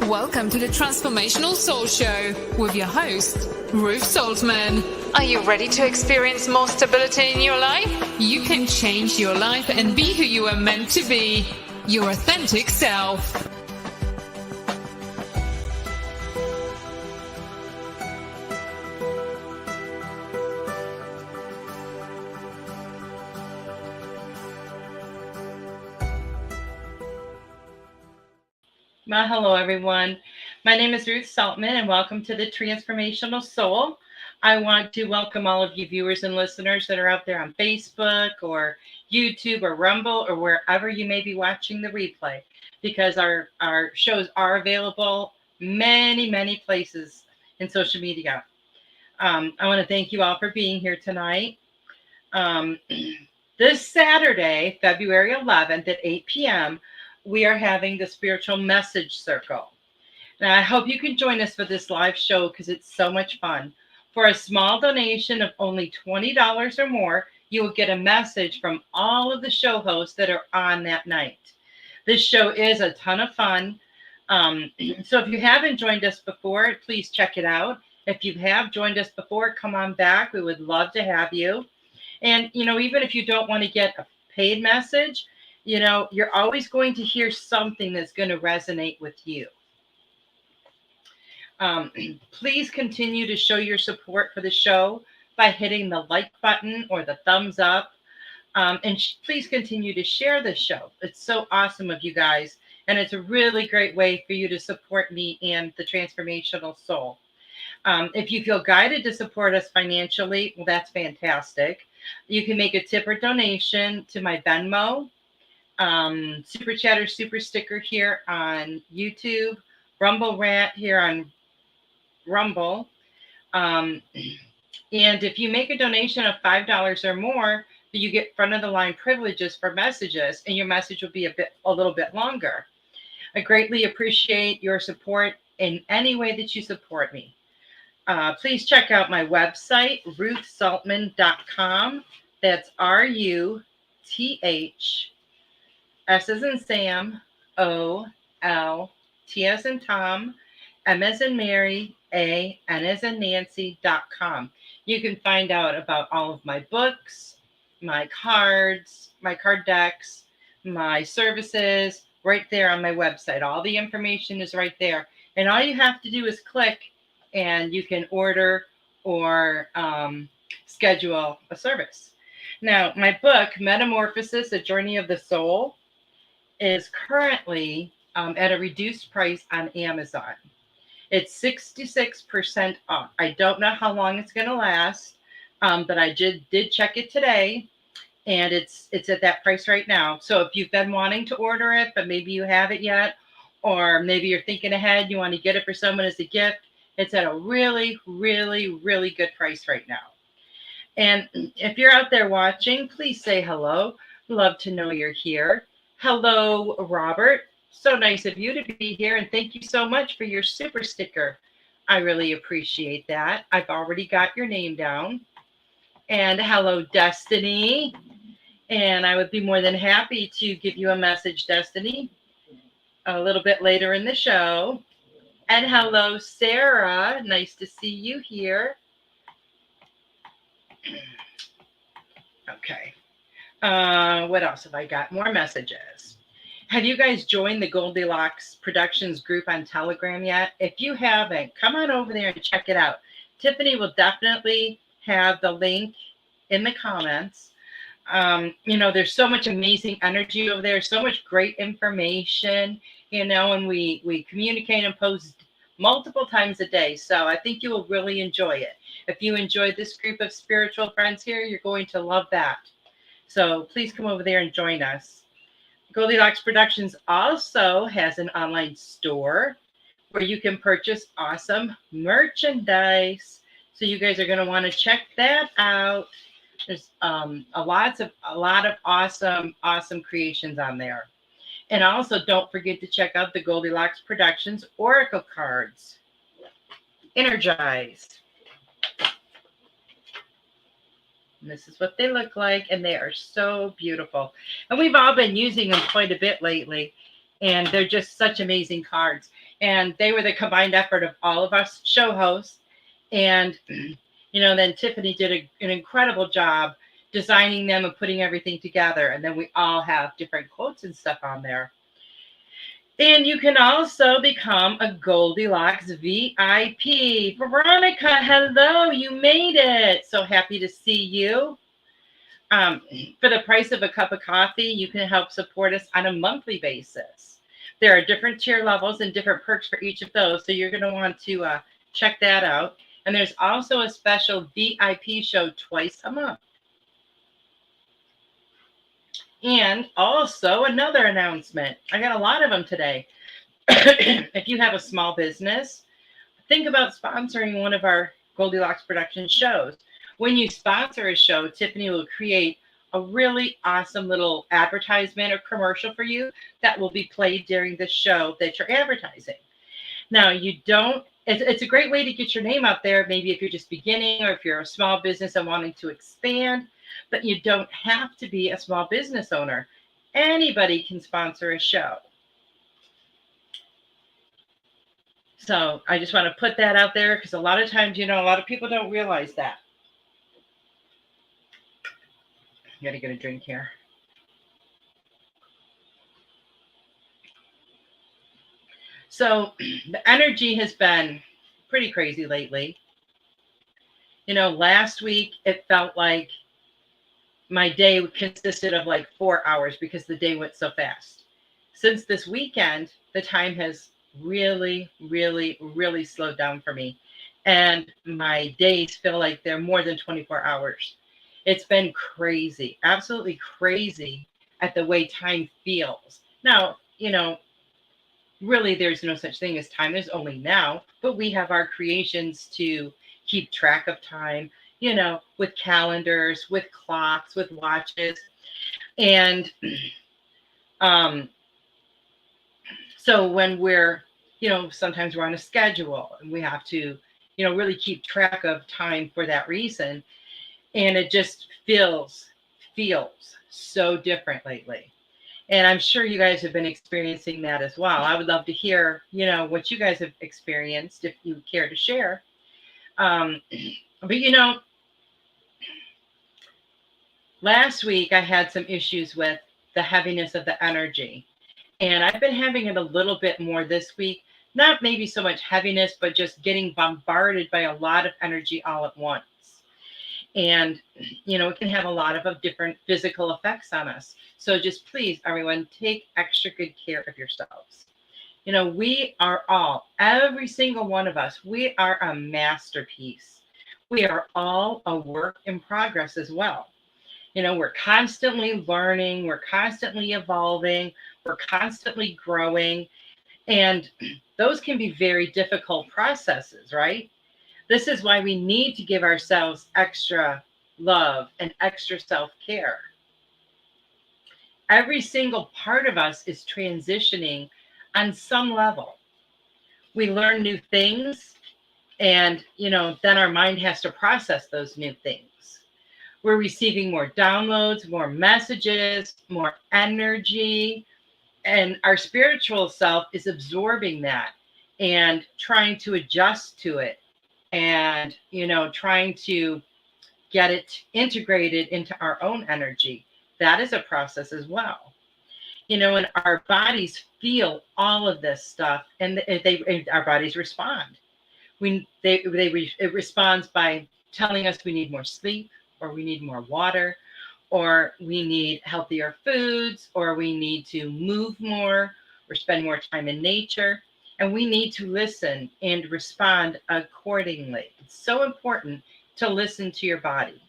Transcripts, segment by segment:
Welcome to the Transformational Soul Show with your host, Ruth Soltman. Are you ready to experience more stability in your life? You can change your life and be who you are meant to be, your authentic self. Well, hello, everyone. My name is Ruth Soltman, and welcome to the Transformational Soul. I want to welcome all of you viewers and listeners that are out there on Facebook or YouTube or Rumble or wherever you may be watching the replay, because our shows are available many places in social media. I want to thank you all for being here tonight. This Saturday, February 11th at 8 p.m., we are having the Spiritual Message Circle. Now, I hope you can join us for this live show because it's so much fun. For a small donation of only $20 or more, you will get a message from all of the show hosts that are on that night. This show is a ton of fun. So if you haven't joined us before, please check it out. If you have joined us before, come on back. We would love to have you. And, even if you don't want to get a paid message, you're always going to hear something that's going to resonate with you. Please continue to show your support for the show by hitting the like button or the thumbs up. And please continue to share the show. It's so awesome of you guys. And it's a really great way for you to support me and the Transformational Soul. If you feel guided to support us financially, well, that's fantastic. You can make a tip or donation to my Venmo, Super Chatter, Super Sticker here on YouTube, Rumble Rant here on Rumble. And if you make a donation of $5 or more, you get front of the line privileges for messages, and your message will be a little bit longer. I greatly appreciate your support in any way that you support me. Please check out my website, ruthsoltman.com. That's RUTH. S as in Sam, O, L, T as in Tom, M as in Mary, A, N as in Nancy.com. You can find out about all of my books, my cards, my card decks, my services, right there on my website. All the information is right there. And all you have to do is click, and you can order or schedule a service. Now, my book, Metamorphosis A Journey of the Soul, is currently at a reduced price on Amazon. It's 66% off. I don't know how long it's going to last, but I did check it today, and it's at that price right now. So if you've been wanting to order it, but maybe you haven't yet, or maybe you're thinking ahead, you want to get it for someone as a gift, it's at a really good price right now. And if you're out there watching, please say hello. Love to know you're here. Hello, Robert. So nice of you to be here, and thank you so much for your super sticker. I really appreciate that. I've already got your name down. And hello, Destiny. And I would be more than happy to give you a message, Destiny, a little bit later in the show. And hello, Sarah. Nice to see you here. Okay. What else have I got? More messages. Have you guys joined the Goldylocks Productions group on Telegram yet? If you haven't, come on over there and check it out. Tiffany will definitely have the link in the comments. There's so much amazing energy over there, so much great information, and we communicate and post multiple times a day. So I think you will really enjoy it. If you enjoyed this group of spiritual friends here, you're going to love that. So please come over there and join us. Goldylocks Productions also has an online store where you can purchase awesome merchandise. So you guys are going to want to check that out. There's a lot of awesome creations on there. And also don't forget to check out the Goldylocks Productions Oracle cards. Energized. And this is what they look like, and they are so beautiful. And we've all been using them quite a bit lately. And they're just such amazing cards. And they were the combined effort of all of us show hosts. And, then Tiffany did an incredible job designing them and putting everything together. And then we all have different quotes and stuff on there. And you can also become a Goldylocks VIP. Veronica, hello, you made it. So happy to see you. For the price of a cup of coffee, you can help support us on a monthly basis. There are different tier levels and different perks for each of those. So you're going to want to check that out. And there's also a special VIP show twice a month. And also another announcement. I got a lot of them today. If you have a small business, think about sponsoring one of our Goldylocks Productions shows. When you sponsor a show, Tiffany will create a really awesome little advertisement or commercial for you that will be played during the show that you're advertising. Now, it's a great way to get your name out there, maybe if you're just beginning or if you're a small business and wanting to expand, but you don't have to be a small business owner. Anybody can sponsor a show. So I just want to put that out there because a lot of times, a lot of people don't realize that. I gotta get a drink here. So the energy has been pretty crazy lately. Last week it felt like my day consisted of like 4 hours because the day went so fast. Since this weekend, the time has really, really, really slowed down for me. And my days feel like they're more than 24 hours. It's been crazy, absolutely crazy at the way time feels. Now, really there's no such thing as time. There's only now, but we have our creations to keep track of time, with calendars, with clocks, with watches. And so when we're, sometimes we're on a schedule and we have to, really keep track of time for that reason. And it just feels so different lately. And I'm sure you guys have been experiencing that as well. I would love to hear, what you guys have experienced if you care to share. But, last week I had some issues with the heaviness of the energy. And I've been having it a little bit more this week. Not maybe so much heaviness, but just getting bombarded by a lot of energy all at once. And, it can have a lot of different physical effects on us. So just please, everyone, take extra good care of yourselves. We are all, every single one of us, we are a masterpiece. We are all a work in progress as well. We're constantly learning, we're constantly evolving, we're constantly growing. And those can be very difficult processes, right? This is why we need to give ourselves extra love and extra self-care. Every single part of us is transitioning on some level. We learn new things and, then our mind has to process those new things. We're receiving more downloads, more messages, more energy, and our spiritual self is absorbing that and trying to adjust to it. And, trying to get it integrated into our own energy. That is a process as well. And our bodies feel all of this stuff and our bodies respond. It responds by telling us we need more sleep or we need more water or we need healthier foods or we need to move more or spend more time in nature. And we need to listen and respond accordingly. It's so important to listen to your body.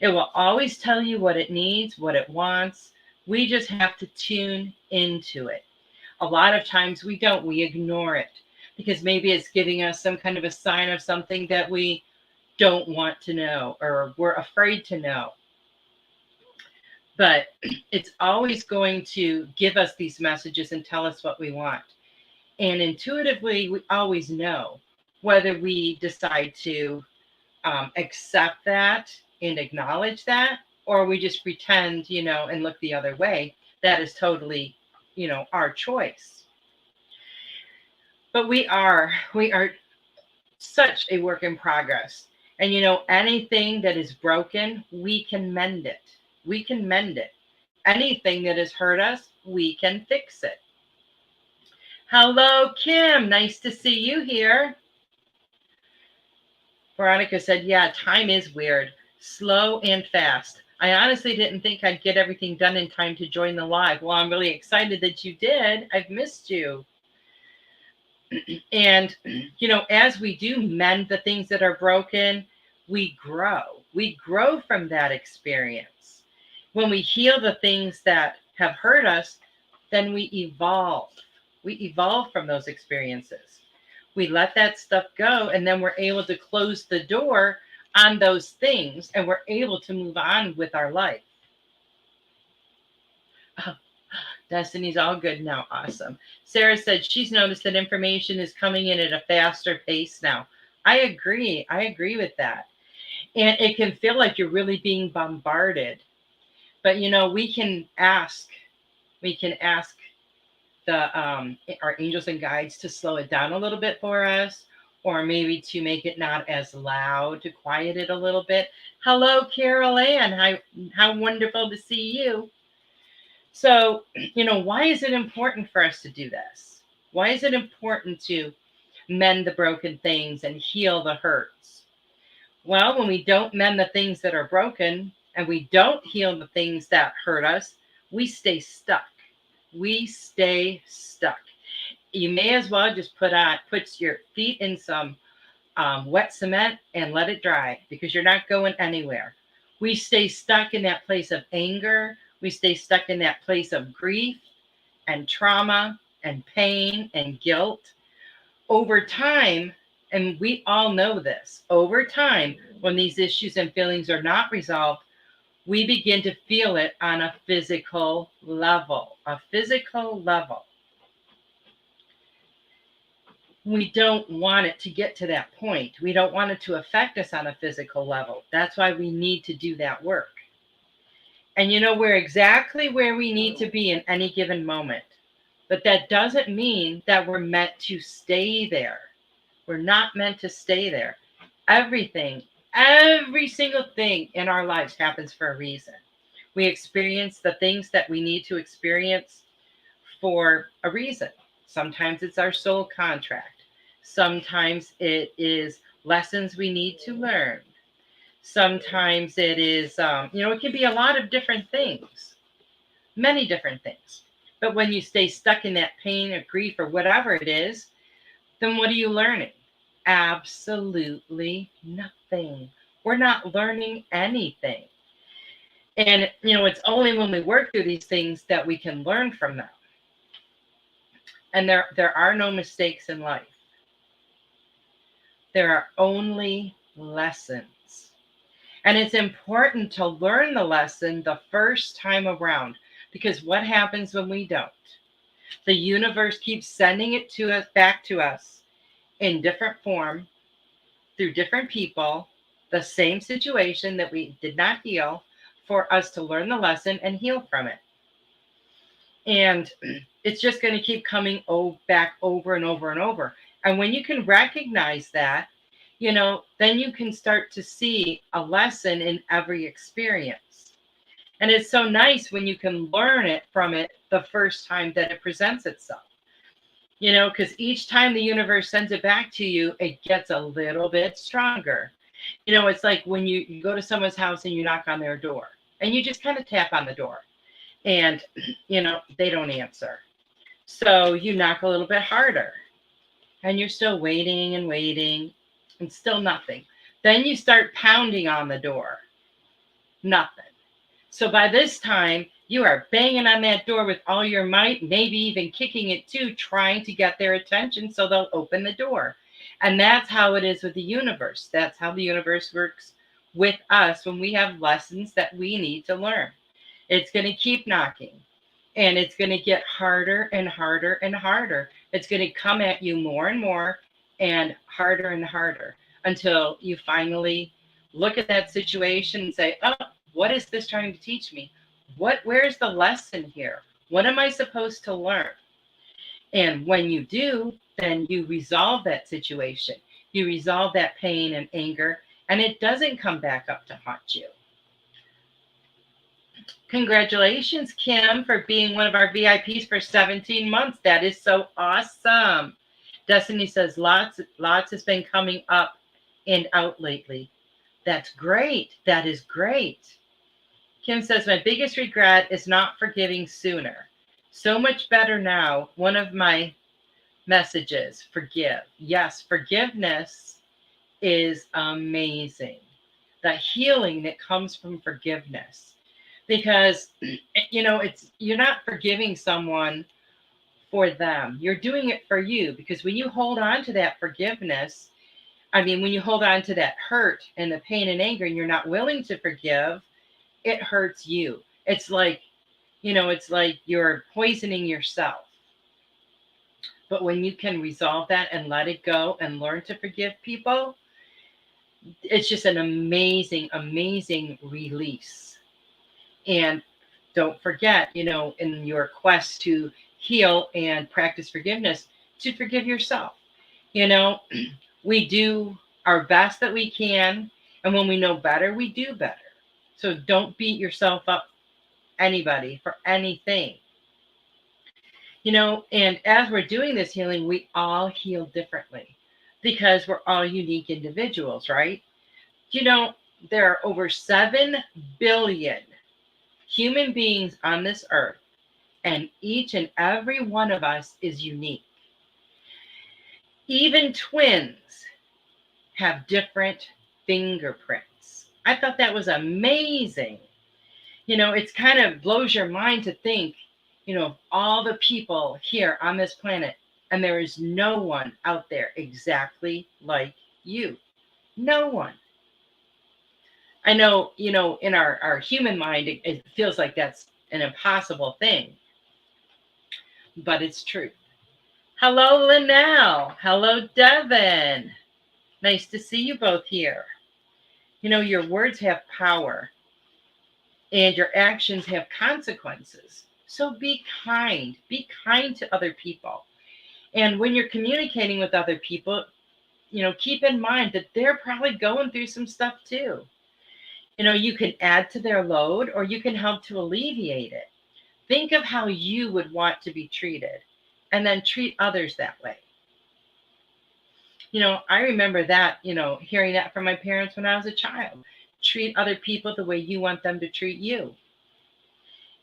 It will always tell you what it needs, what it wants. We just have to tune into it. A lot of times we don't. We ignore it because maybe it's giving us some kind of a sign of something that we don't want to know or we're afraid to know. But it's always going to give us these messages and tell us what we want. And intuitively, we always know whether we decide to accept that and acknowledge that, or we just pretend, and look the other way. That is totally our choice. But we are such a work in progress. And anything that is broken, we can mend it. We can mend it. Anything that has hurt us, we can fix it. Hello, Kim. Nice to see you here. Veronica said, yeah, time is weird, slow and fast. I honestly didn't think I'd get everything done in time to join the live. Well, I'm really excited that you did. I've missed you. And, as we do mend the things that are broken, we grow. We grow from that experience. When we heal the things that have hurt us, then we evolve. We evolve from those experiences. We let that stuff go, and then we're able to close the door on those things, and we're able to move on with our life. Destiny's all good now. Awesome. Sarah said she's noticed that information is coming in at a faster pace now. I agree. I agree with that. And it can feel like you're really being bombarded. But, we can ask our angels and guides to slow it down a little bit for us, or maybe to make it not as loud, to quiet it a little bit. Hello, Carol Ann. How wonderful to see you. So, why is it important for us to do this? Why is it important to mend the broken things and heal the hurts? Well, when we don't mend the things that are broken and we don't heal the things that hurt us, we stay stuck. We stay stuck. You may as well just put your feet in some wet cement and let it dry, because you're not going anywhere. We stay stuck in that place of anger. We stay stuck in that place of grief and trauma and pain and guilt. Over time, and we all know this, over time, when these issues and feelings are not resolved, we begin to feel it on a physical level. A physical level. We don't want it to get to that point. We don't want it to affect us on a physical level. That's why we need to do that work. And we're exactly where we need to be in any given moment. But that doesn't mean that we're meant to stay there. We're not meant to stay there. Every single thing in our lives happens for a reason. We experience the things that we need to experience for a reason. Sometimes it's our soul contract. Sometimes it is lessons we need to learn. Sometimes it is, it can be a lot of different things, many different things. But when you stay stuck in that pain or grief or whatever it is, then what are you learning? Absolutely nothing. We're not learning anything. And, it's only when we work through these things that we can learn from them. And there are no mistakes in life. There are only lessons. And it's important to learn the lesson the first time around, because what happens when we don't? The universe keeps sending it to us, back to us in different form, through different people, the same situation that we did not heal, for us to learn the lesson and heal from it. And it's just going to keep coming back over and over and over. And when you can recognize that, then you can start to see a lesson in every experience. And it's so nice when you can learn it from it the first time that it presents itself. Because each time the universe sends it back to you, it gets a little bit stronger. It's like when you go to someone's house and you knock on their door and you just kind of tap on the door and, they don't answer. So you knock a little bit harder and you're still waiting and waiting and still nothing. Then you start pounding on the door. Nothing. So by this time, you are banging on that door with all your might, maybe even kicking it too, trying to get their attention so they'll open the door. And that's how it is with the universe. That's how the universe works with us when we have lessons that we need to learn. It's going to keep knocking, and it's going to get harder and harder and harder. It's going to come at you more and more and harder until you finally look at that situation and say, oh, what is this trying to teach me? Where's the lesson here? What am I supposed to learn? And when you do, then you resolve that situation. You resolve that pain and anger, and it doesn't come back up to haunt you. Congratulations, Kim, for being one of our VIPs for 17 months. That is so awesome. Destiny says lots has been coming up and out lately. That's great. That is great. Kim says, my biggest regret is not forgiving sooner. So much better now. One of my messages, forgive. Yes, forgiveness is amazing. The healing that comes from forgiveness. Because, it's you're not forgiving someone for them. You're doing it for you. Because when you hold on to that forgiveness, when you hold on to that hurt and the pain and anger and you're not willing to forgive, it hurts you. It's like you're poisoning yourself. But when you can resolve that and let it go and learn to forgive people, it's just an amazing, amazing release. And don't forget, in your quest to heal and practice forgiveness, to forgive yourself. We do our best that we can. And when we know better, we do better. So don't beat yourself up, anybody, for anything. And as we're doing this healing, we all heal differently because we're all unique individuals, right? There are over 7 billion human beings on this earth, and each and every one of us is unique. Even twins have different fingerprints. I thought that was amazing. It's kind of blows your mind to think, all the people here on this planet, and there is no one out there exactly like you. No one. I know, in our human mind, it feels like that's an impossible thing, but it's true. Hello, Linnell. Hello, Devin. Nice to see you both here. Your words have power and your actions have consequences. So be kind. Be kind to other people. And when you're communicating with other people, keep in mind that they're probably going through some stuff too. You can add to their load or you can help to alleviate it. Think of how you would want to be treated and then treat others that way. I remember that, hearing that from my parents when I was a child. Treat other people the way you want them to treat you.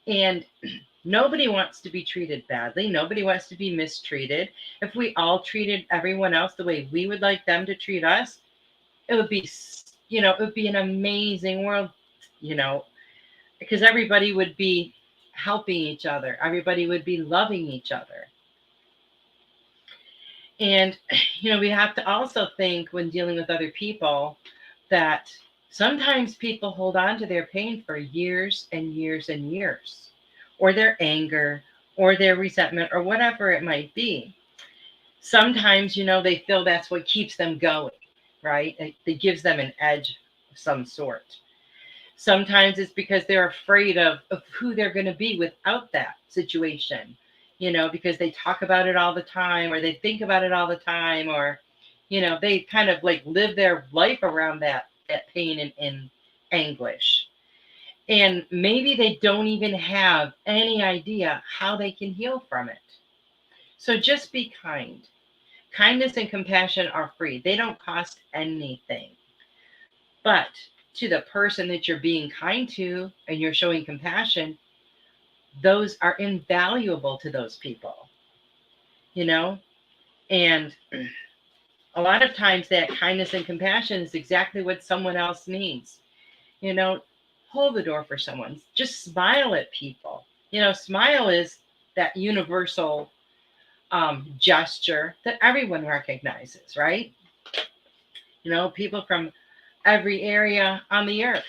And nobody wants to be treated badly. Nobody wants to be mistreated. If we all treated everyone else the way we would like them to treat us, it would be, an amazing world, because everybody would be helping each other. Everybody would be loving each other. And, we have to also think when dealing with other people that sometimes people hold on to their pain for years and years and years, or their anger, or their resentment, or whatever it might be. Sometimes, they feel that's what keeps them going, right? It gives them an edge of some sort. Sometimes it's because they're afraid of who they're going to be without that situation, because they talk about it all the time, or they think about it all the time, or, they kind of like live their life around that pain and anguish. And maybe they don't even have any idea how they can heal from it. So just be kind. Kindness and compassion are free. They don't cost anything. But to the person that you're being kind to and you're showing compassion, those are invaluable to those people, And a lot of times that kindness and compassion is exactly what someone else needs. Hold the door for someone. Just smile at people. Smile is that universal gesture that everyone recognizes, right? People from every area on the earth,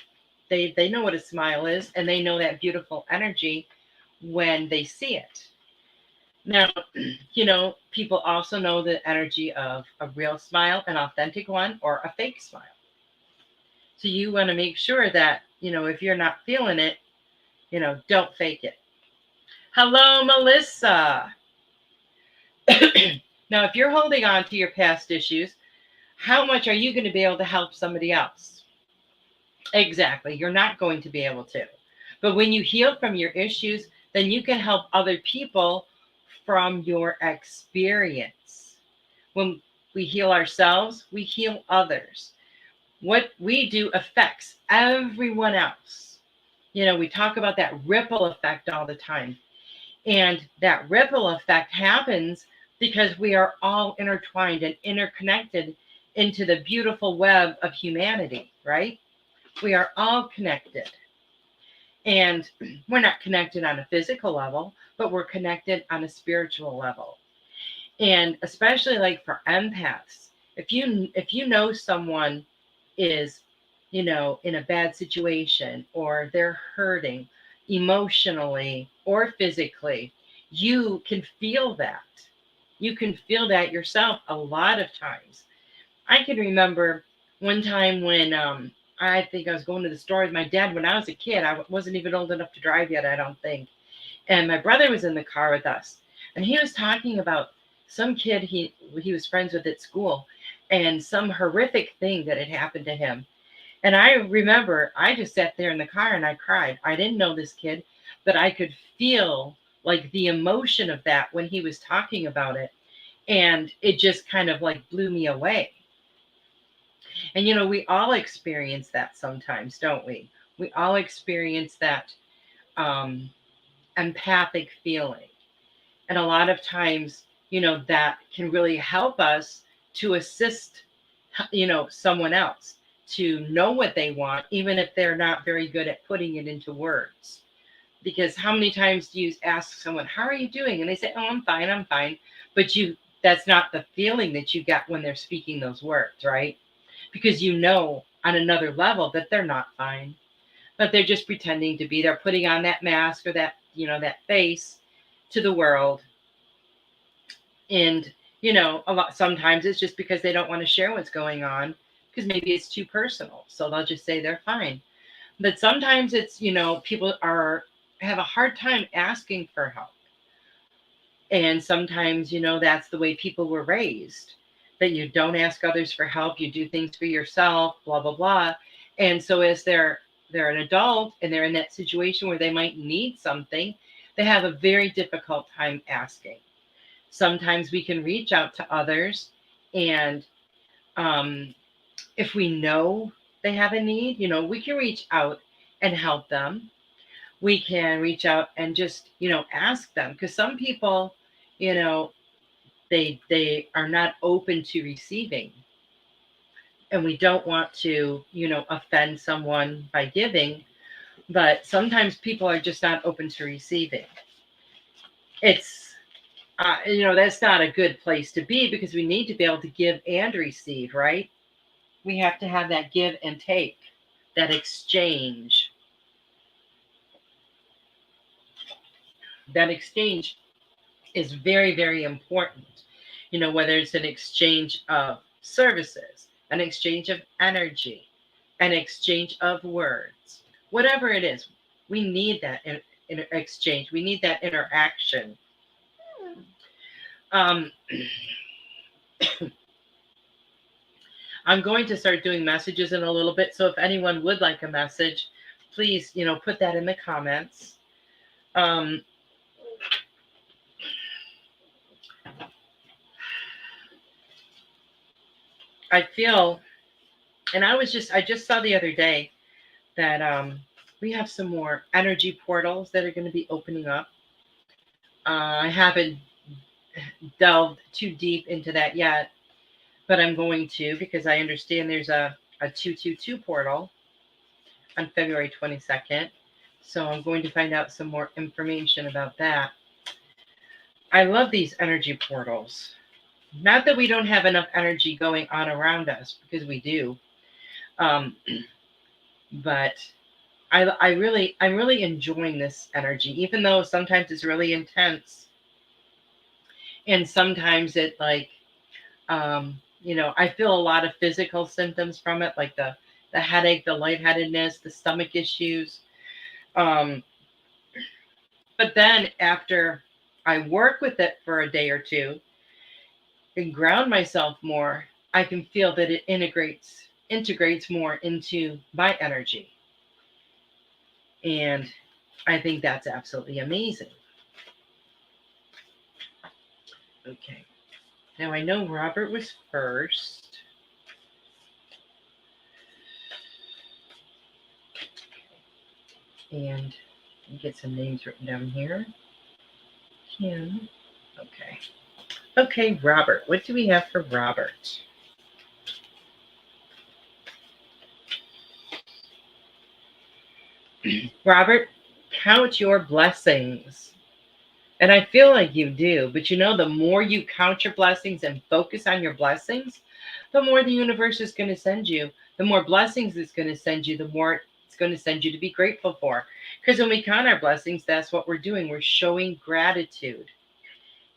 they know what a smile is, and they know that beautiful energy when they see it. Now, people also know the energy of a real smile, an authentic one, or a fake smile. So you want to make sure that, if you're not feeling it, don't fake it. Hello, Melissa. Now, if you're holding on to your past issues, how much are you going to be able to help somebody else? Exactly. You're not going to be able to. But when you heal from your issues, then you can help other people from your experience. When we heal ourselves, we heal others. What we do affects everyone else. We talk about that ripple effect all the time. And that ripple effect happens because we are all intertwined and interconnected into the beautiful web of humanity, right? We are all connected. And we're not connected on a physical level, but we're connected on a spiritual level. And especially like for empaths, if you know someone is, in a bad situation, or they're hurting emotionally or physically, you can feel that. You can feel that yourself a lot of times. I can remember one time when I think I was going to the store with my dad when I was a kid. I wasn't even old enough to drive yet, I don't think. And my brother was in the car with us, and he was talking about some kid he was friends with at school, and some horrific thing that had happened to him. And I remember I just sat there in the car and I cried. I didn't know this kid, but I could feel like the emotion of that when he was talking about it. And it just kind of like blew me away. And, we all experience that sometimes, don't we? We all experience that um, empathic feeling. And a lot of times, that can really help us to assist, someone else to know what they want, even if they're not very good at putting it into words. Because how many times do you ask someone, how are you doing? And they say, oh, I'm fine. But that's not the feeling that you get when they're speaking those words, right? Because on another level that they're not fine, but they're just pretending to be. They're putting on that mask, or that, that face to the world. And, sometimes it's just because they don't want to share what's going on, because maybe it's too personal. So they'll just say they're fine. But sometimes it's, people have a hard time asking for help. And sometimes, that's the way people were raised, that you don't ask others for help, you do things for yourself, blah, blah, blah. And so as they're an adult and they're in that situation where they might need something, they have a very difficult time asking. Sometimes we can reach out to others, and if we know they have a need, we can reach out and help them. We can reach out and just, ask them, because some people, they are not open to receiving. And we don't want to, offend someone by giving, but sometimes people are just not open to receiving. It's, that's not a good place to be, because we need to be able to give and receive, right? We have to have that give and take, that exchange. That exchange is very, very important. Whether it's an exchange of services, an exchange of energy, an exchange of words, whatever it is, we need that in exchange. We need that interaction. I'm going to start doing messages in a little bit. So if anyone would like a message, please, put that in the comments. I feel, and I just saw the other day that we have some more energy portals that are going to be opening up. I haven't delved too deep into that yet, but I'm going to, because I understand there's a 222 portal on February 22nd. So I'm going to find out some more information about that. I love these energy portals. Not that we don't have enough energy going on around us, because we do. But I'm really enjoying this energy, even though sometimes it's really intense. And sometimes it I feel a lot of physical symptoms from it, like the headache, the lightheadedness, the stomach issues. But But then after I work with it for a day or two and ground myself more, I can feel that it integrates more into my energy. And I think that's absolutely amazing. Okay. Now I know Robert was first. And get some names written down here. Kim. Okay. Okay, Robert. What do we have for Robert? Robert, count your blessings. And I feel like you do, but the more you count your blessings and focus on your blessings, the more the universe is going to send you. The more blessings it's going to send you, the more it's going to send you to be grateful for. Because when we count our blessings, that's what we're doing. We're showing gratitude.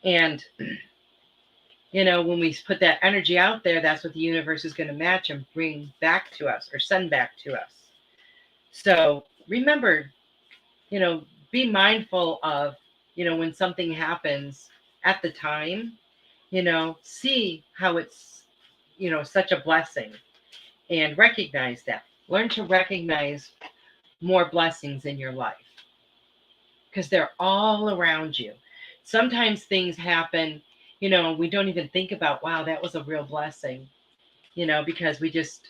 And, when we put that energy out there, that's what the universe is going to match and bring back to us or send back to us. So remember, be mindful of, when something happens at the time, see how it's, such a blessing and recognize that. Learn to recognize more blessings in your life because they're all around you. Sometimes things happen, we don't even think about, wow, that was a real blessing, because we just,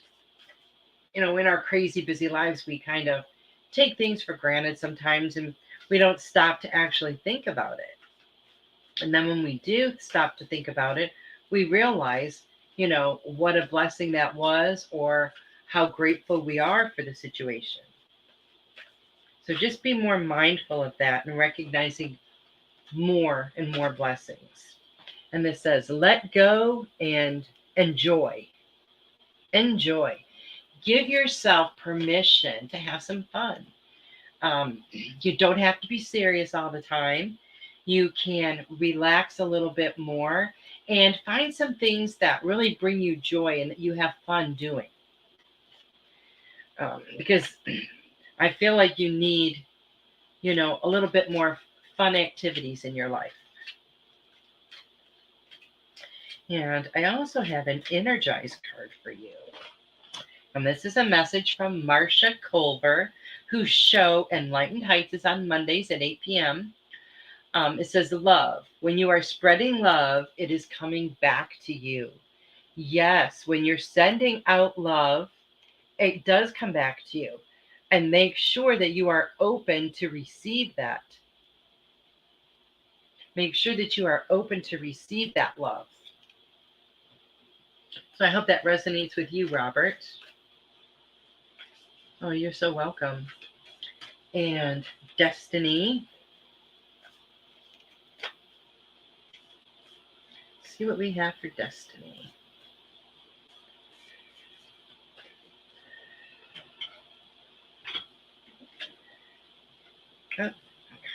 in our crazy busy lives, we kind of take things for granted sometimes and we don't stop to actually think about it. And then when we do stop to think about it, we realize, what a blessing that was or how grateful we are for the situation. So just be more mindful of that and recognizing more and more blessings. And this says, let go and enjoy. Enjoy. Give yourself permission to have some fun. You don't have to be serious all the time. You can relax a little bit more and find some things that really bring you joy and that you have fun doing. Because I feel like you need, a little bit more fun activities in your life. And I also have an energized card for you. And this is a message from Marcia Culver, whose show Enlightened Heights is on Mondays at 8 p.m. It says, love. When you are spreading love, it is coming back to you. Yes, when you're sending out love, it does come back to you. And make sure that you are open to receive that. Make sure that you are open to receive that love. So I hope that resonates with you, Robert. Oh, you're so welcome. And Destiny. Let's see what we have for Destiny. Oh,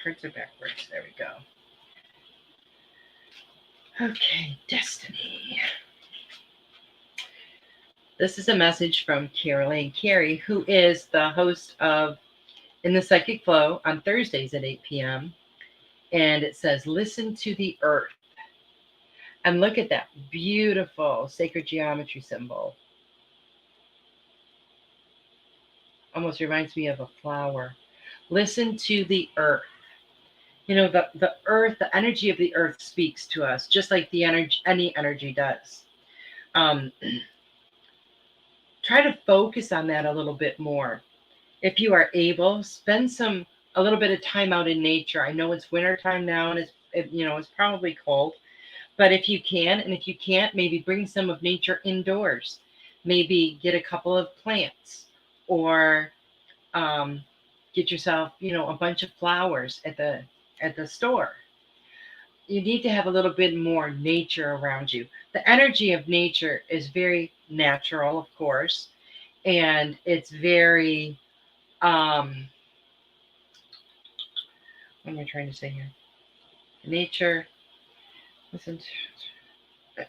cards are backwards. There we go. Okay, Destiny. This is a message from Caroline Carey, who is the host of In the Psychic Flow on Thursdays at 8 p.m. And it says, listen to the earth. And look at that beautiful sacred geometry symbol. Almost reminds me of a flower. Listen to the earth. The earth, the energy of the earth speaks to us, just like the energy, any energy does. Try to focus on that a little bit more. If you are able, spend a little bit of time out in nature. I know it's winter time now and it's probably cold, but if you can, and if you can't, maybe bring some of nature indoors. Maybe get a couple of plants or get yourself, a bunch of flowers at the store. You need to have a little bit more nature around you. The energy of nature is very natural, of course, and it's very what am I trying to say here? Nature, listen to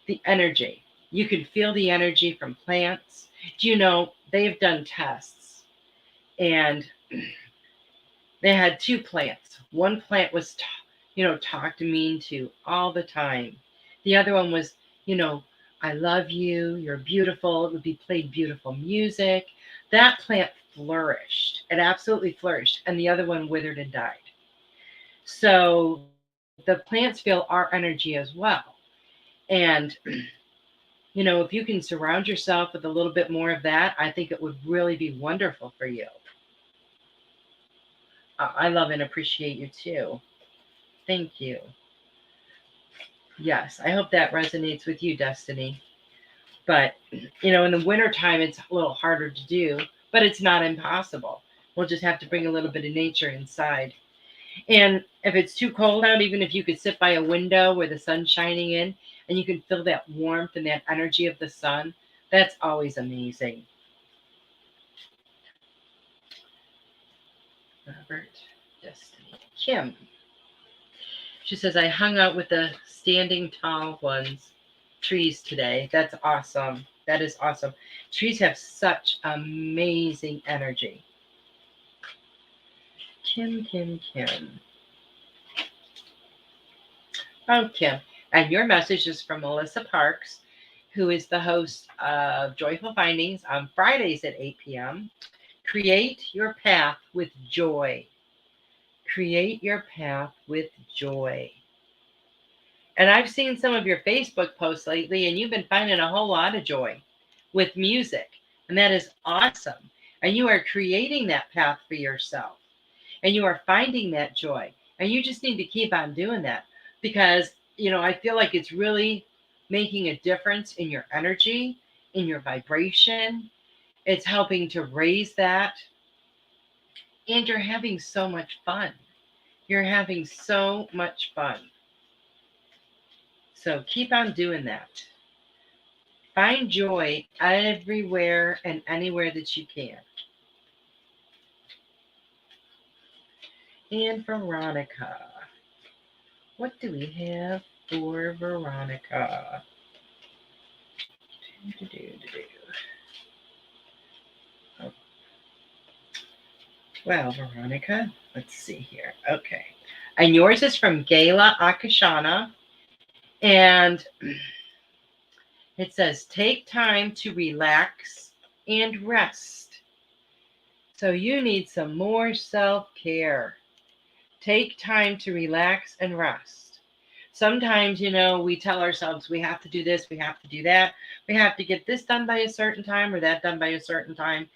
the energy. You can feel the energy from plants. Do you know they've done tests and They had two plants. One plant was, talked mean to all the time. The other one was, I love you. You're beautiful. It would be played beautiful music. That plant flourished. It absolutely flourished. And the other one withered and died. So the plants feel our energy as well. And, if you can surround yourself with a little bit more of that, I think it would really be wonderful for you. I love and appreciate you too. Thank you. Yes, I hope that resonates with you, Destiny. But, in the wintertime, it's a little harder to do, but it's not impossible. We'll just have to bring a little bit of nature inside. And if it's too cold out, even if you could sit by a window where the sun's shining in and you can feel that warmth and that energy of the sun, that's always amazing. Robert, Destiny, Kim. She says, I hung out with the standing tall trees today. That's awesome. That is awesome. Trees have such amazing energy. Kim. Oh, Kim. And your message is from Melissa Parks, who is the host of Joyful Findings on Fridays at 8 p.m. Create your path with joy. Create your path with joy. And I've seen some of your Facebook posts lately, and you've been finding a whole lot of joy with music. And that is awesome. And you are creating that path for yourself. And you are finding that joy. And you just need to keep on doing that because, I feel like it's really making a difference in your energy, in your vibration. It's helping to raise that. And you're having so much fun. You're having so much fun. So keep on doing that. Find joy everywhere and anywhere that you can. And Veronica. What do we have for Veronica? Oh. Well, Veronica, let's see here. Okay. And yours is from Gala Akashana. And it says, take time to relax and rest. So you need some more self-care. Take time to relax and rest. Sometimes, we tell ourselves we have to do this, we have to do that. We have to get this done by a certain time or that done by a certain time.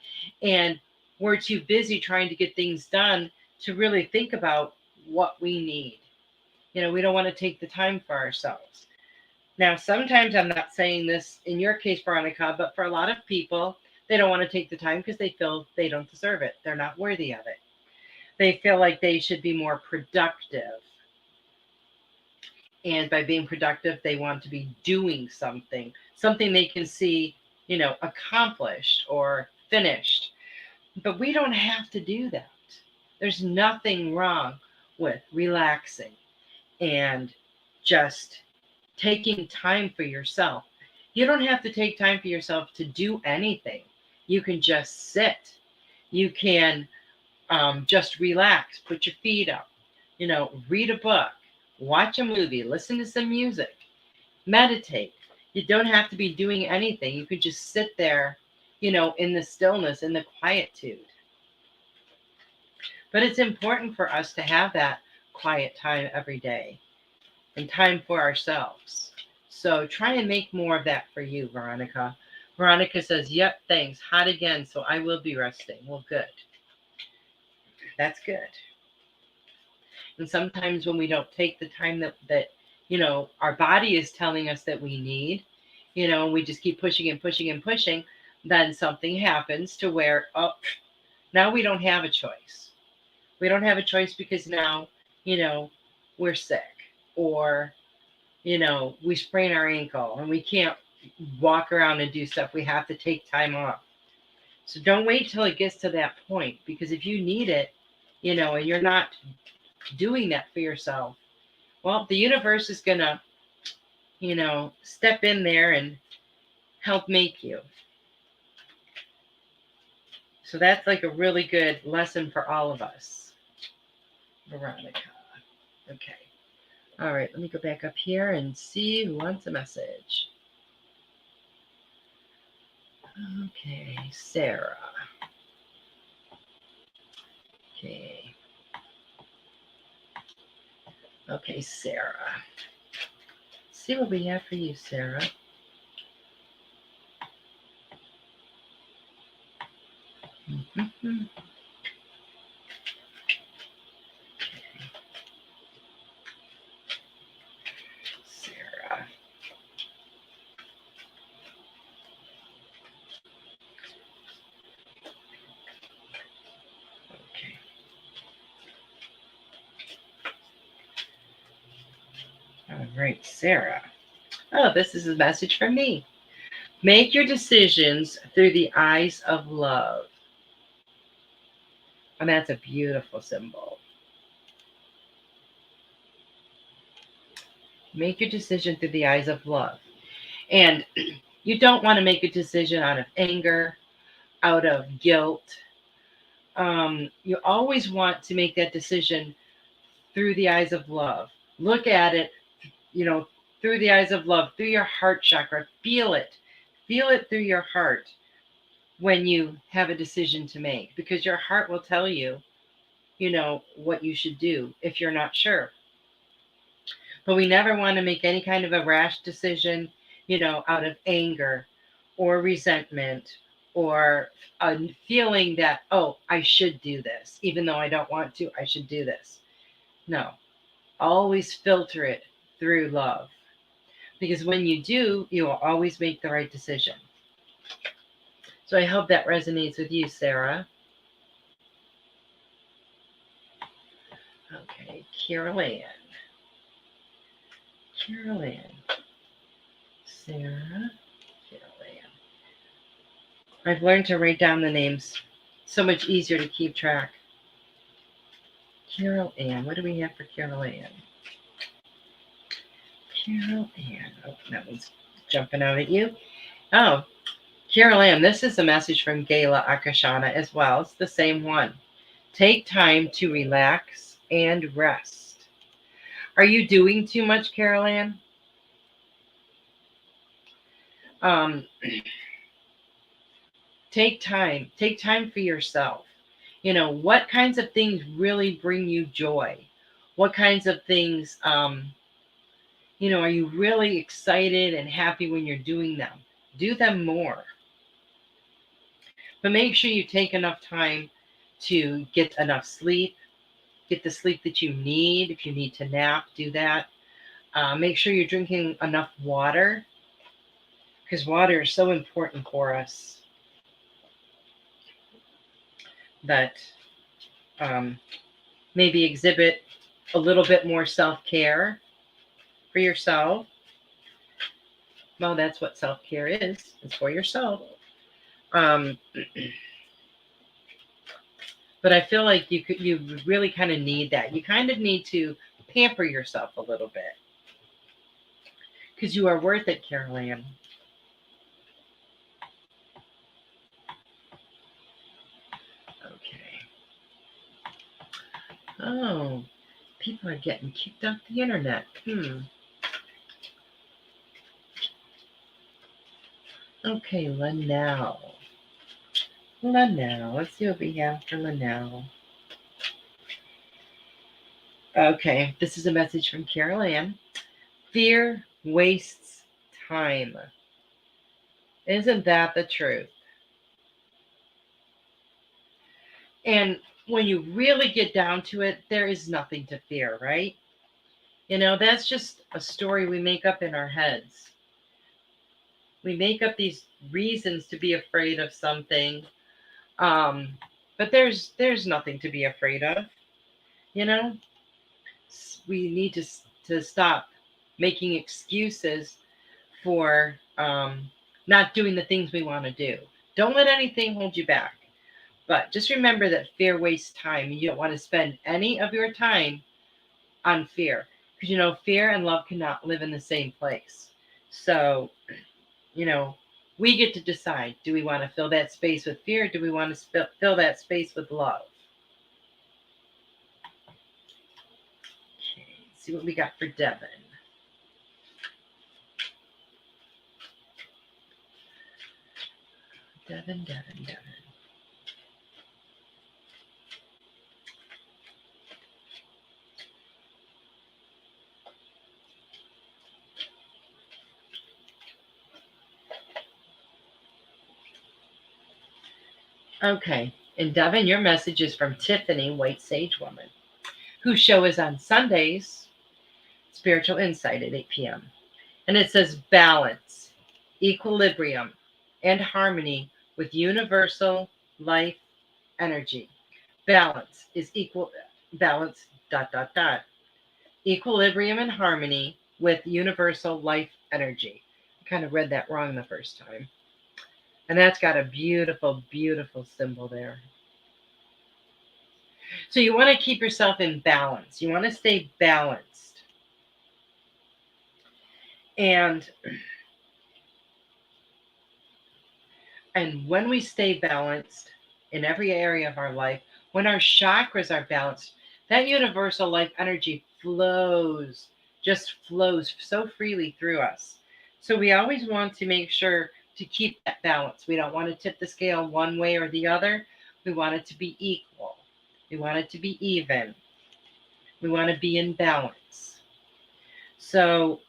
And we're too busy trying to get things done to really think about what we need. We don't want to take the time for ourselves. Now, sometimes I'm not saying this in your case, Veronica, but for a lot of people, they don't want to take the time because they feel they don't deserve it. They're not worthy of it. They feel like they should be more productive. And by being productive, they want to be doing something they can see, accomplished or finished. But we don't have to do that. There's nothing wrong with relaxing and just taking time for yourself. You don't have to take time for yourself to do anything. You can just sit. You can just relax, put your feet up, read a book, watch a movie, listen to some music, meditate. You don't have to be doing anything. You could just sit there, in the stillness, in the quietude. But it's important for us to have that quiet time every day and time for ourselves. So try and make more of that for you, Veronica. Veronica says, yep, thanks. Hot again, so I will be resting. Well, good. That's good. And sometimes when we don't take the time that our body is telling us that we need, we just keep pushing and pushing and pushing, then something happens to where, now we don't have a choice. We don't have a choice because now, we're sick or, we sprain our ankle and we can't walk around and do stuff. We have to take time off. So don't wait till it gets to that point, because if you need it, and you're not doing that for yourself, well, the universe is going to, step in there and help make you. So that's like a really good lesson for all of us. Veronica. Okay. All right, let me go back up here and see who wants a message. Okay, Sarah. Okay. Okay, Sarah. See what we have for you, Sarah. Mm-hmm. Sarah. Okay. All right, Sarah. Oh, this is a message from me. Make your decisions through the eyes of love. And that's a beautiful symbol. Make your decision through the eyes of love. And you don't want to make a decision out of anger, out of guilt. You always want to make that decision through the eyes of love. Look at it, through the eyes of love, through your heart chakra. Feel it. Feel it through your heart when you have a decision to make, because your heart will tell you, what you should do if you're not sure. But we never want to make any kind of a rash decision, out of anger or resentment or a feeling that, oh, I should do this, even though I don't want to, I should do this. No, always filter it through love. Because when you do, you will always make the right decision. So I hope that resonates with you, Sarah. Okay, Carol Ann. Carol Ann. Sarah. Carol Ann. I've learned to write down the names. So much easier to keep track. Carol Ann. What do we have for Carol Ann? Carol Ann. Oh, that one's jumping out at you. Oh, Carol Ann, this is a message from Gala Akashana as well. It's the same one. Take time to relax and rest. Are you doing too much, Carol Ann? Take time. Take time for yourself. What kinds of things really bring you joy? What kinds of things, are you really excited and happy when you're doing them? Do them more. But make sure you take enough time to get enough sleep. Get the sleep that you need. If you need to nap, do that. Make sure you're drinking enough water, because water is so important for us. That maybe exhibit a little bit more self-care for yourself. Well, that's what self-care is. It's for yourself. But I feel like you really kind of need that. You kind of need to pamper yourself a little bit, because you are worth it, Carol Ann. Okay. Oh, people are getting kicked off the internet. Okay, Linnell. Linnell. Let's see what we have for Linnell. Okay, this is a message from Carol Ann. Fear wastes time. Isn't that the truth? And when you really get down to it, there is nothing to fear, right? That's just a story we make up in our heads. We make up these reasons to be afraid of something. But there's nothing to be afraid of. We need to stop making excuses for not doing the things we want to do. Don't let anything hold you back. But just remember that fear wastes time. You don't want to spend any of your time on fear, because fear and love cannot live in the same place. So, we get to decide, do we want to fill that space with fear? Do we want to fill that space with love? see what we got for Devin. Devin. Okay. And Devin, your message is from Tiffany, White Sage Woman, whose show is on Sundays, Spiritual Insight at 8 p.m. And it says balance, equilibrium, and harmony with universal life energy. Balance is equal, balance, ... Equilibrium and harmony with universal life energy. I kind of read that wrong the first time. And that's got a beautiful, beautiful symbol there. So you want to keep yourself in balance. You want to stay balanced. And when we stay balanced in every area of our life, when our chakras are balanced, that universal life energy flows, just flows so freely through us. So we always want to make sure to keep that balance. We don't want to tip the scale one way or the other. We want it to be equal. We want it to be even. We want to be in balance. So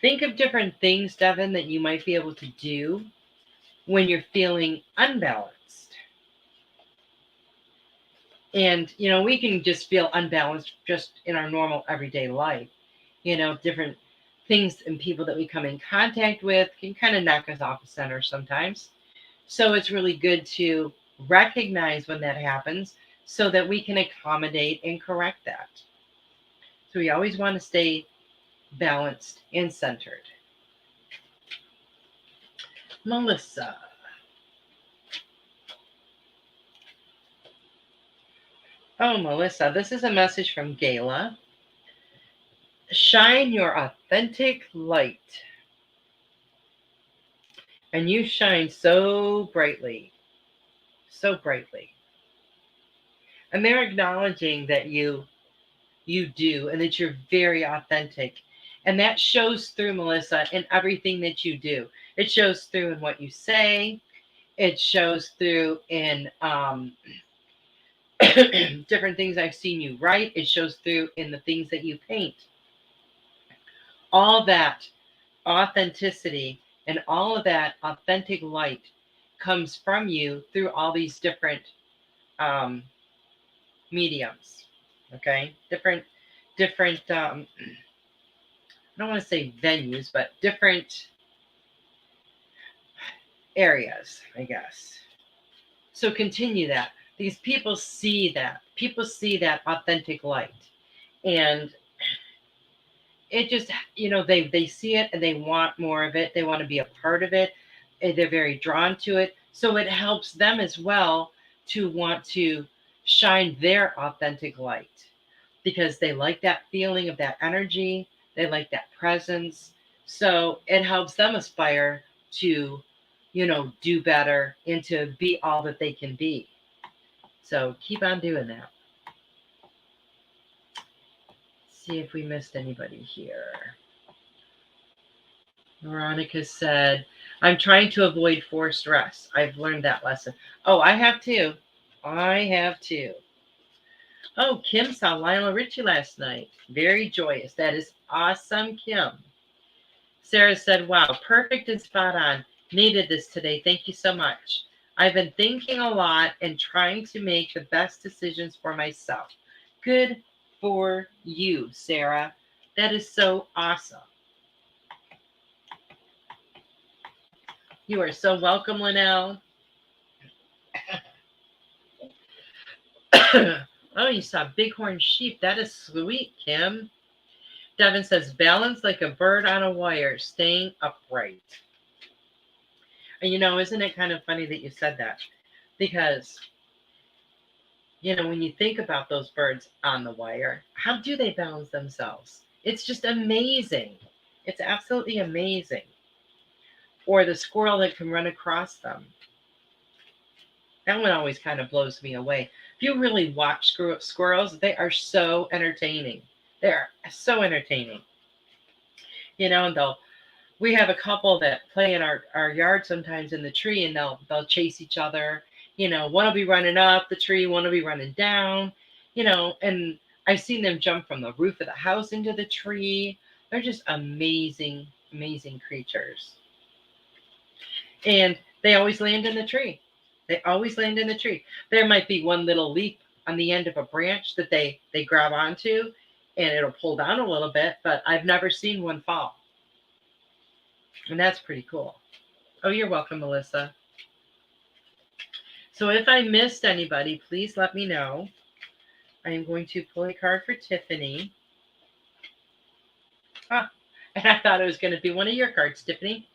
think of different things, Devin, that you might be able to do when you're feeling unbalanced. And, we can just feel unbalanced just in our normal everyday life. Different things and people that we come in contact with can kind of knock us off the center sometimes. So it's really good to recognize when that happens so that we can accommodate and correct that. So we always want to stay balanced and centered. Melissa. Oh, Melissa, this is a message from Gayla. Shine your authentic light. And you shine so brightly. So brightly. And they're acknowledging that you do and that you're very authentic. And that shows through, Melissa, in everything that you do. It shows through in what you say. It shows through in different things I've seen you write. It shows through in the things that you paint. All that authenticity and all of that authentic light comes from you through all these different mediums. Okay, different I don't want to say venues, but different areas, I guess. So continue that. These people see that. People see that authentic light. And it just, they see it and they want more of it. They want to be a part of it. They're very drawn to it. So it helps them as well to want to shine their authentic light because they like that feeling of that energy. They like that presence. So it helps them aspire to, do better and to be all that they can be. So keep on doing that. See if we missed anybody here. Veronica said, I'm trying to avoid forced rest. I've learned that lesson. Oh, I have too. Oh, Kim saw Lionel Richie last night. Very joyous. That is awesome, Kim. Sarah said, wow, perfect and spot on. Needed this today. Thank you so much. I've been thinking a lot and trying to make the best decisions for myself. Good for you, Sarah. That is so awesome. You are so welcome, Linnell. Oh, you saw bighorn sheep. That is sweet, Kim. Devin says, balance like a bird on a wire, staying upright. And isn't it kind of funny that you said that? Because, when you think about those birds on the wire, how do they balance themselves? It's just amazing. It's absolutely amazing. Or the squirrel that can run across them. That one always kind of blows me away. If you really watch squirrels, they are so entertaining. They're so entertaining. And we have a couple that play in our yard sometimes in the tree, and they'll chase each other. One will be running up the tree, one will be running down, and I've seen them jump from the roof of the house into the tree. They're just amazing, amazing creatures. And they always land in the tree. They always land in the tree. There might be one little leaf on the end of a branch that they grab onto, and it'll pull down a little bit, but I've never seen one fall. And that's pretty cool. Oh, you're welcome, Melissa. So if I missed anybody, please let me know. I am going to pull a card for Tiffany. And I thought it was going to be one of your cards, Tiffany.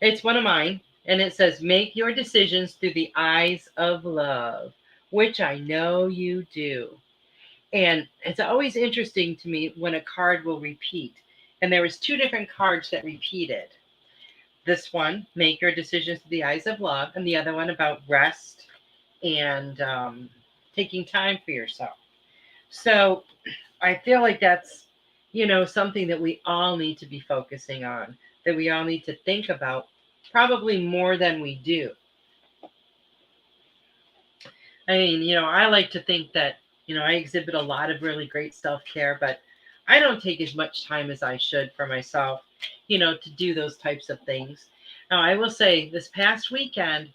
It's one of mine. And it says, make your decisions through the eyes of love, which I know you do. And it's always interesting to me when a card will repeat. And there was 2 different cards that repeated. This one, make your decisions through the eyes of love, and the other one about rest and taking time for yourself. So I feel like that's, something that we all need to be focusing on, that we all need to think about, probably more than we do. I mean, I like to think that, I exhibit a lot of really great self-care, but I don't take as much time as I should for myself, to do those types of things. Now, I will say this past weekend,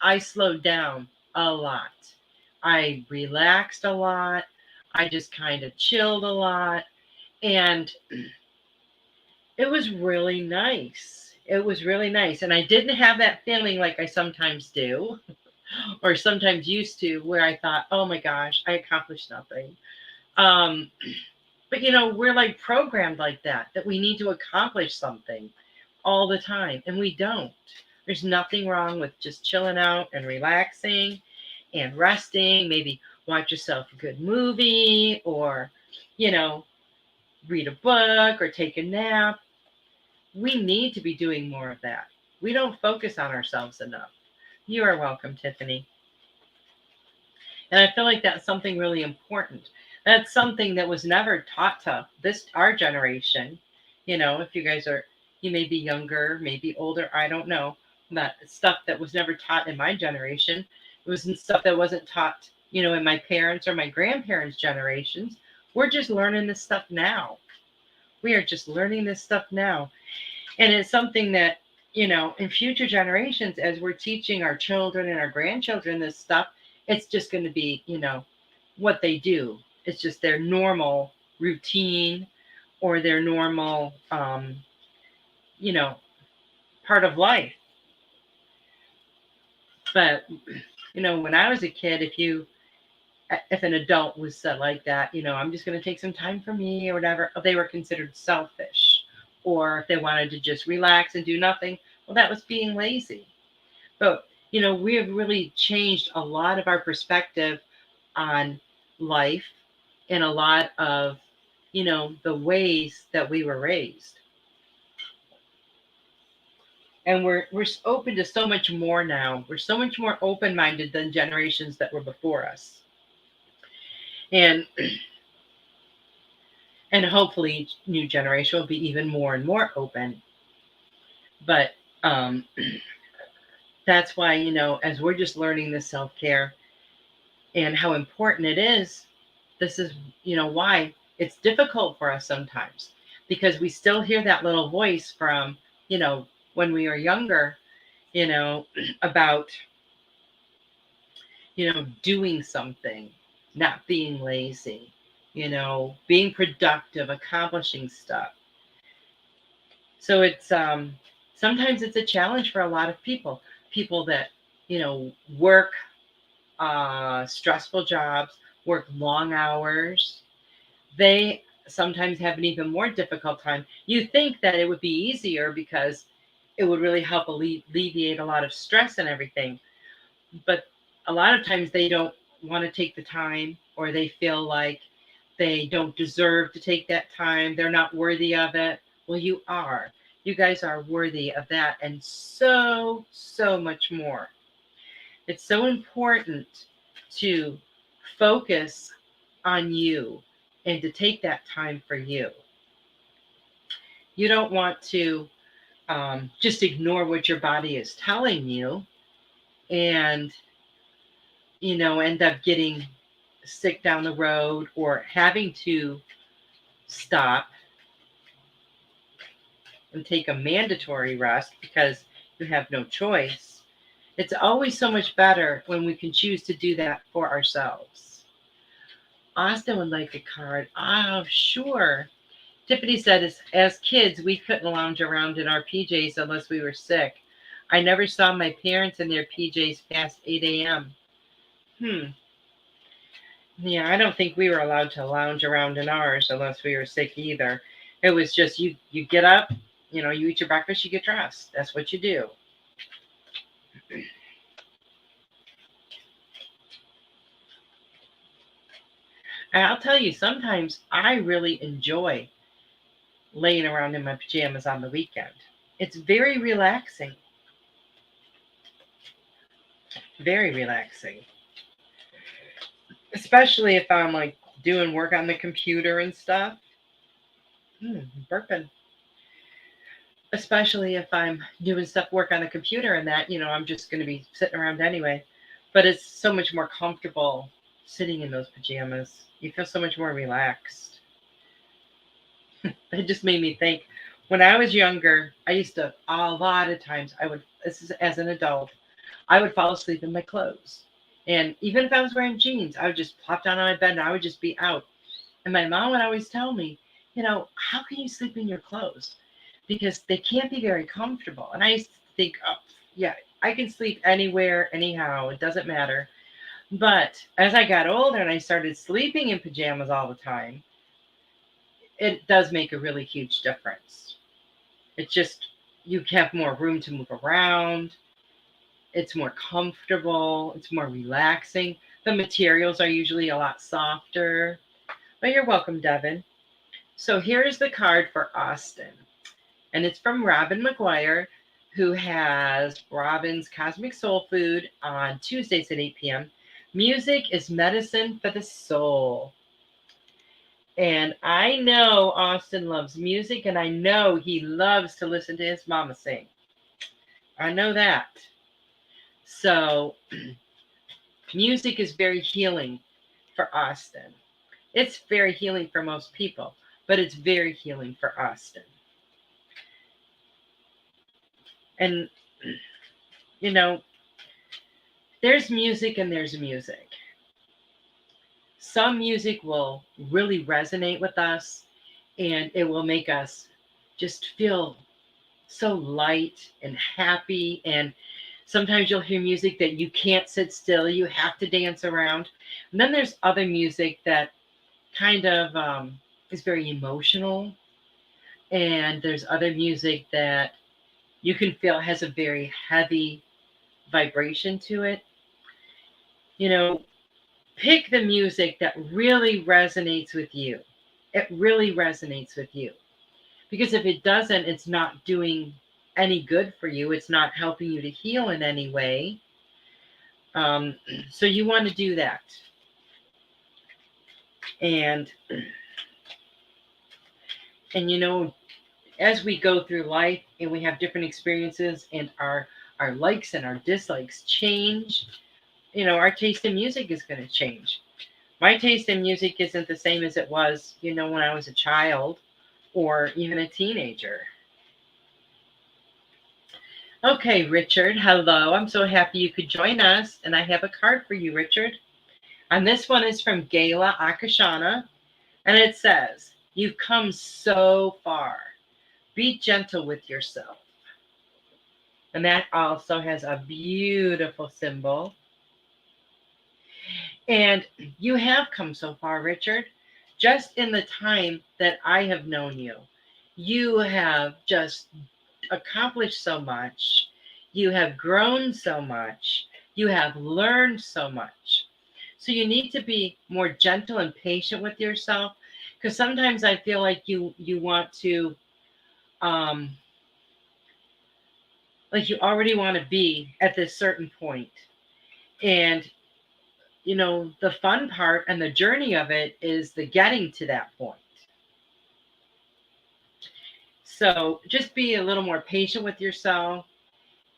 I slowed down a lot. I relaxed a lot. I just kind of chilled a lot. And it was really nice. It was really nice. And I didn't have that feeling like I sometimes do, or sometimes used to, where I thought, oh my gosh, I accomplished nothing. But we're like programmed like that we need to accomplish something all the time, and we don't. There's nothing wrong with just chilling out and relaxing and resting. Maybe watch yourself a good movie, or read a book or take a nap. We need to be doing more of that. We don't focus on ourselves enough. You are welcome, Tiffany. And I feel like that's something really important. That's something that was never taught to our generation. If you guys you may be younger, maybe older, I don't know. That stuff that was never taught in my generation. It was stuff that wasn't taught, in my parents' or my grandparents' generations. We're just learning this stuff now. We are just learning this stuff now. And it's something that, in future generations, as we're teaching our children and our grandchildren this stuff, it's just going to be, what they do. It's just their normal routine, or their normal, part of life. But, when I was a kid, if an adult was said like that, I'm just going to take some time for me or whatever, they were considered selfish. Or if they wanted to just relax and do nothing, well, that was being lazy. But, we have really changed a lot of our perspective on life, and a lot of, the ways that we were raised. And we're open to so much more now. We're so much more open-minded than generations that were before us. And hopefully each new generation will be even more and more open. But that's why, as we're just learning this self-care and how important it is, this is, why it's difficult for us sometimes, because we still hear that little voice from, when we were younger, about, doing something, not being lazy, being productive, accomplishing stuff. So it's sometimes it's a challenge for a lot of people that, work stressful jobs, work long hours. They sometimes have an even more difficult time. You think that it would be easier because it would really help alleviate a lot of stress and everything. But a lot of times they don't want to take the time, or they feel like they don't deserve to take that time. They're not worthy of it. Well, you are. You guys are worthy of that, and so, so much more. It's so important to focus on you and to take that time for you. You don't want to just ignore what your body is telling you and, end up getting sick down the road or having to stop and take a mandatory rest because you have no choice. It's always so much better when we can choose to do that for ourselves. Austin would like a card. Oh, sure. Tiffany said, as kids, we couldn't lounge around in our PJs unless we were sick. I never saw my parents in their PJs past 8 a.m. Yeah, I don't think we were allowed to lounge around in ours unless we were sick either. It was just you get up, you eat your breakfast, you get dressed. That's what you do. And I'll tell you, sometimes I really enjoy laying around in my pajamas on the weekend. It's very relaxing. Very relaxing. Especially if I'm like doing work on the computer and stuff. Burping. Especially if I'm doing work on the computer and that, I'm just going to be sitting around anyway. But it's so much more comfortable sitting in those pajamas. You feel so much more relaxed. It just made me think, when I was younger, I used to, a lot of times, this is as an adult, I would fall asleep in my clothes. And even if I was wearing jeans, I would just plop down on my bed and I would just be out. And my mom would always tell me, how can you sleep in your clothes? Because they can't be very comfortable. And I used to think, oh, yeah, I can sleep anywhere, anyhow. It doesn't matter. But as I got older and I started sleeping in pajamas all the time, it does make a really huge difference. It's just, you have more room to move around. It's more comfortable. It's more relaxing. The materials are usually a lot softer. But you're welcome, Devin. So here's the card for Austin. And it's from Robin McGuire, who has Robin's Cosmic Soul Food on Tuesdays at 8 p.m. Music is medicine for the soul. And I know Austin loves music, and I know he loves to listen to his mama sing. I know that. So music is very healing for Austin. It's very healing for most people, but it's very healing for Austin. And, there's music and there's music. Some music will really resonate with us, and it will make us just feel so light and happy. And sometimes you'll hear music that you can't sit still. You have to dance around. And then there's other music that kind of is very emotional. And there's other music that you can feel has a very heavy vibration to it. Pick the music that really resonates with you. It really resonates with you. Because if it doesn't, it's not doing any good for you. It's not helping you to heal in any way. So you want to do that. And as we go through life and we have different experiences and our likes and our dislikes change, our taste in music is going to change. My taste in music isn't the same as it was, when I was a child or even a teenager. Okay, Richard, hello. I'm so happy you could join us. And I have a card for you, Richard. And this one is from Gala Akashana. And it says, you've come so far. Be gentle with yourself. And that also has a beautiful symbol. And you have come so far, Richard. Just in the time that I have known you, you have just accomplished so much. You have grown so much. You have learned so much. So you need to be more gentle and patient with yourself, because sometimes I feel like you want to, like you already want to be at this certain point. And the fun part and the journey of it is the getting to that point. So just be a little more patient with yourself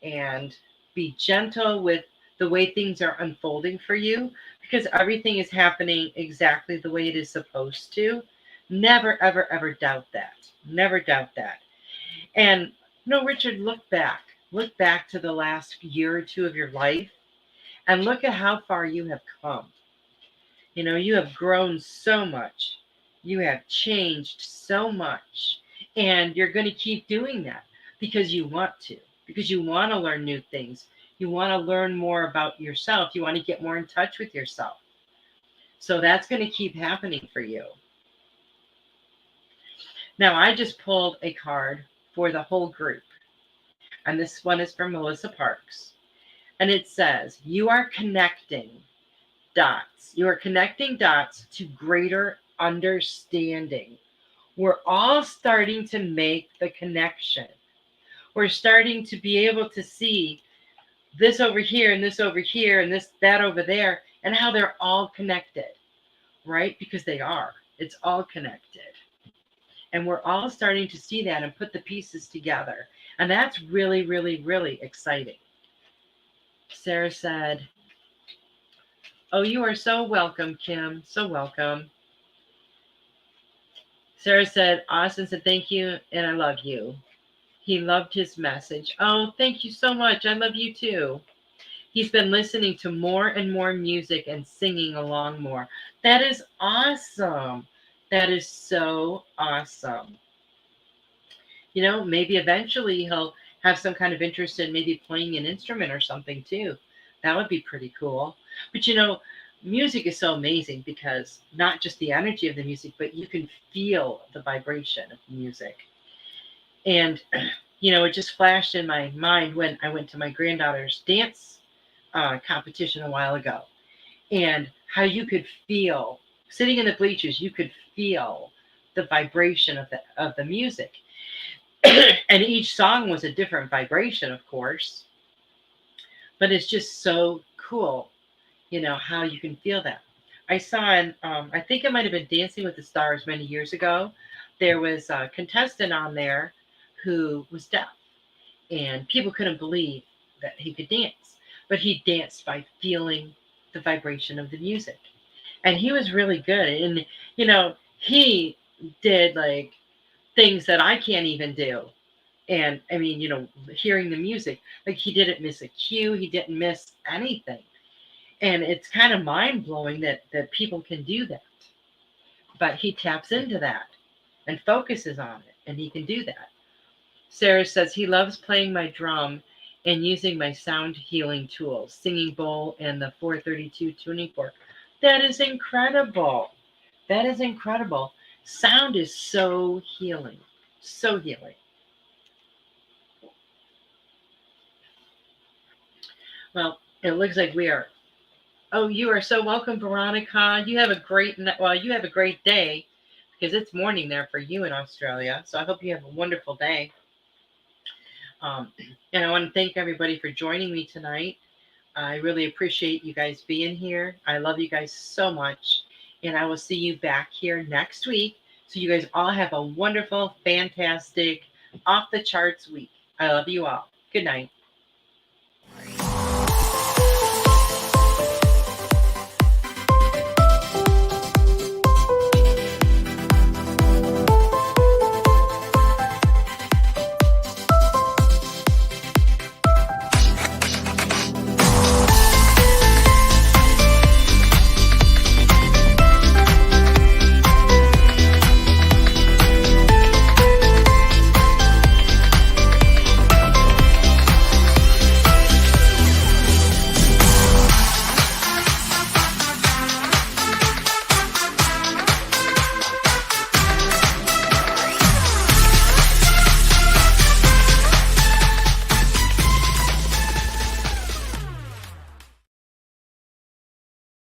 and be gentle with the way things are unfolding for you, because everything is happening exactly the way it is supposed to. Never, ever, ever doubt that. Never doubt that. And Richard, look back. Look back to the last year or two of your life and look at how far you have come. You have grown so much. You have changed so much. And you're going to keep doing that because you want to, because you want to learn new things. You want to learn more about yourself. You want to get more in touch with yourself. So that's going to keep happening for you. Now, I just pulled a card for the whole group. And this one is from Melissa Parks. And it says, you are connecting dots. You are connecting dots to greater understanding. We're all starting to make the connection. We're starting to be able to see this over here and this over here and that over there, and how they're all connected, right? Because they are. It's all connected. And we're all starting to see that and put the pieces together. And that's really, really, really exciting. Sarah said, oh, you are so welcome, Kim. So welcome. Sarah said, Austin said, thank you, and I love you. He loved his message. Oh, thank you so much. I love you too. He's been listening to more and more music and singing along more. That is awesome. That is so awesome. Maybe eventually he'll have some kind of interest in maybe playing an instrument or something too. That would be pretty cool. But music is so amazing because not just the energy of the music, but you can feel the vibration of the music. And, it just flashed in my mind when I went to my granddaughter's dance competition a while ago, and how you could feel, sitting in the bleachers, you could feel the vibration of the music. And each song was a different vibration, of course. But it's just so cool, how you can feel that. I saw I think it might have been Dancing with the Stars many years ago. There was a contestant on there who was deaf, and people couldn't believe that he could dance. But he danced by feeling the vibration of the music. And he was really good. And, he did like things that I can't even do. And I mean, hearing the music, like he didn't miss a cue. He didn't miss anything. And it's kind of mind blowing that people can do that. But he taps into that and focuses on it, and he can do that. Sarah says he loves playing my drum and using my sound healing tools, singing bowl and the 432 tuning fork. That is incredible. That is incredible. Sound is so healing. So healing. Well, it looks like we are. Oh, you are so welcome, Veronica. You have a great day, because it's morning there for you in Australia. So I hope you have a wonderful day. And I want to thank everybody for joining me tonight. I really appreciate you guys being here. I love you guys so much. And I will see you back here next week. So you guys all have a wonderful, fantastic, off the charts week. I love you all. Good night.